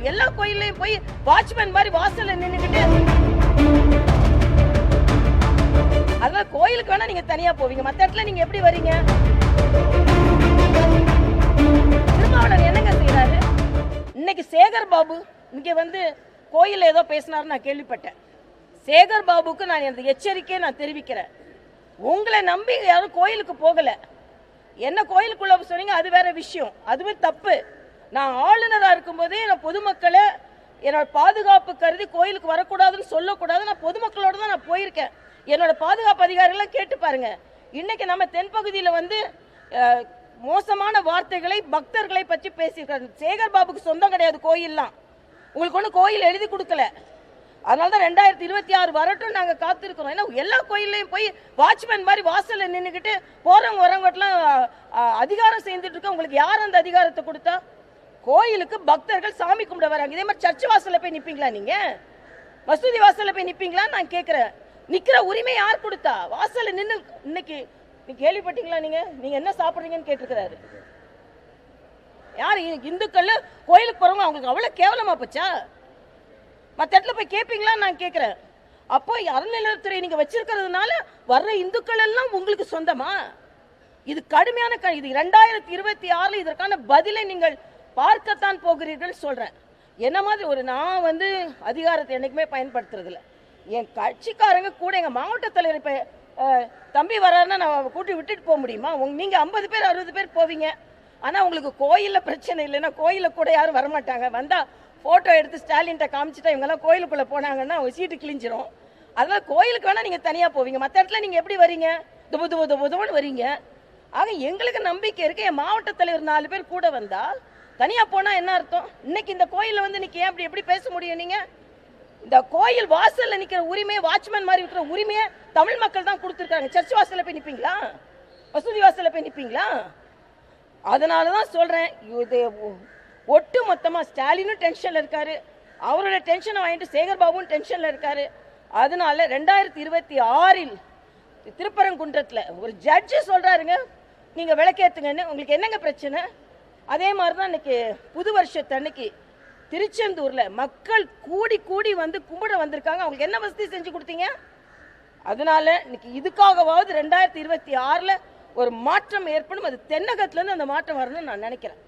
எல்லா கோயிலையும் போய் வாட்ச்மேன் மாதிரி வாசல்ல நின்னுக்கிட்டு, அதனால கோயிலுக்கு வேணா நீங்க தனியா போவீங்க, மத்த இடத்துல நீங்க எப்படி வரீங்க? திருமாவளவன் என்னங்க செய்யறாரு? இன்னைக்கு சேகர் பாபு இங்க வந்து கோயில் ஏதோ பேசினாரு நான் கேள்விப்பட்டேன். சேகர் பாபுக்கு நான் இந்த எச்சரிக்கையை நான் தெரிவிக்கிறேன். உங்களை நம்பி யாரும் கோயிலுக்கு போகல. என்ன கோயிலுக்குள்ள சொன்னீங்க அது வேற விஷயம், அதுவே தப்பு. நான் ஆளுநராக இருக்கும்போதே நான் பொதுமக்களை என்னோட பாதுகாப்பு கருதி கோயிலுக்கு வரக்கூடாதுன்னு சொல்லக்கூடாது. நான் பொதுமக்களோட தான் நான் போயிருக்கேன். என்னோட பாதுகாப்பு அதிகாரிகள்லாம் கேட்டு பாருங்க. இன்னைக்கு நம்ம தென்பகுதியில் வந்து மோசமான வார்த்தைகளை பக்தர்களை பற்றி பேசியிருக்காரு. சேகர் பாபுக்கு சொந்தம் கிடையாது கோயில்லாம். உங்களுக்கு ஒன்றும் கோயில் எழுதி கொடுக்கல. அதனால தான் 2026 வரட்டும் நாங்கள் காத்திருக்கிறோம். ஏன்னா எல்லா கோயிலையும் போய் வாட்ச்மேன் மாதிரி வாசல்ல நின்றுக்கிட்டு போறவங்க வரவங்கட்டெல்லாம் அதிகாரம் செய்துட்டு இருக்க. உங்களுக்கு யார் அந்த அதிகாரத்தை கொடுத்தா? கோயிலுக்கு பக்தர்கள் சாமி கும்பிட வராங்க. இதே மாதிரி சர்ச் வாசல்ல போய் நிப்பீங்களா? நீங்க மசூதி வாசல்ல போய் நிப்பீங்களா? நான் கேட்கிறேன். நிக்கிற உரிமை யார் கொடுத்தா? வாசல்ல நின்று இன்னைக்கு நீ கேள்விப்பட்டீங்களா? நீங்க என்ன சாப்பிடுறீங்கன்னு கேட்டிருக்கிறாரு. யார்? இந்துக்கள் கோயிலுக்கு போறவங்க அவங்களுக்கு அவ்வளவு கேவலமா போச்சா? மற்ற இடத்துல போய் கேட்பீங்களா? நான் கேட்கிறேன். அப்போ அறநிலையத்துறை நீங்க வச்சிருக்கிறதுனால வர்ற இந்துக்கள் எல்லாம் உங்களுக்கு சொந்தமா? இது கடுமையான இது 2026 இதற்கான பதிலை நீங்கள் பார்க்கத்தான் போகிறீர்கள் சொல்றேன். என்ன மாதிரி ஒரு நான் வந்து அதிகாரத்தை என்னைக்குமே பயன்படுத்துறதில்ல. என் கட்சிக்காரங்க கூட எங்க மாவட்ட தலைவர் இப்ப தம்பி வர்றாருன்னா நான் கூட்டி விட்டுட்டு போக முடியுமா? நீங்க 50 பேர் 60 பேர் போவீங்க. ஆனா உங்களுக்கு கோயில்ல பிரச்சனை இல்லைன்னா கோயில கூட யாரும் வரமாட்டாங்க. வந்தா போட்டோ எடுத்து ஸ்டாலின்ட்ட காமிச்சிட்டா இவங்கெல்லாம் கோயிலுக்குள்ள போனாங்கன்னா சீட்டு கிழிஞ்சிரும். அதனால கோயிலுக்கு வேணா நீங்க தனியா போவீங்க, மற்ற இடத்துல நீங்க எப்படி வரீங்க? துபுதுபுதுபுதுன்னு வரீங்க. ஆக எங்களுக்கு நம்பிக்கை இருக்கு. என் மாவட்ட தலைவர் 4 பேர் கூட வந்தா தனியா போனா என்ன அர்த்தம்? இன்னைக்கு இந்த கோயில வந்து நீங்க ஏன் எப்படி பேச முடியும்? நீங்க இந்த கோயில் வாசல்ல நிக்கிற உரிமையை வாட்ச்மேன் மாதிரி இருக்கிற உரிமையை தமிழ் மக்கள் தான் கொடுத்துருக்காங்க. சர்ச் வாசல்ல போய் நிப்பீங்களா? மசூதி வாசல்ல போய் நிப்பீங்களா? அதனாலதான் சொல்றேன், இது ஒட்டு மொத்தமா ஸ்டாலினும் டென்ஷன்ல இருக்காரு, அவரோட டென்ஷனை வாங்கிட்டு சேகர் பாபுவும் டென்ஷன்ல இருக்காரு. அதனால 2026 திருப்பரங்குன்றத்துல ஒரு ஜட்ஜு சொல்றாருங்க, நீங்க விளக்கேத்துங்கன்னு. உங்களுக்கு என்னங்க பிரச்சனை? அதே மாதிரிதான் இன்னைக்கு புது வருஷத்தன்னைக்கு திருச்செந்தூர்ல மக்கள் கூடி கூடி வந்து கும்பிட வந்திருக்காங்க. அவங்களுக்கு என்ன வசதி செஞ்சு கொடுத்தீங்க? அதனால இன்னைக்கு இதுக்காகவாவது 2026 ஒரு மாற்றம் ஏற்படும். அது தென்னகத்துல இருந்து அந்த மாற்றம் வரணும்னு நான் நினைக்கிறேன்.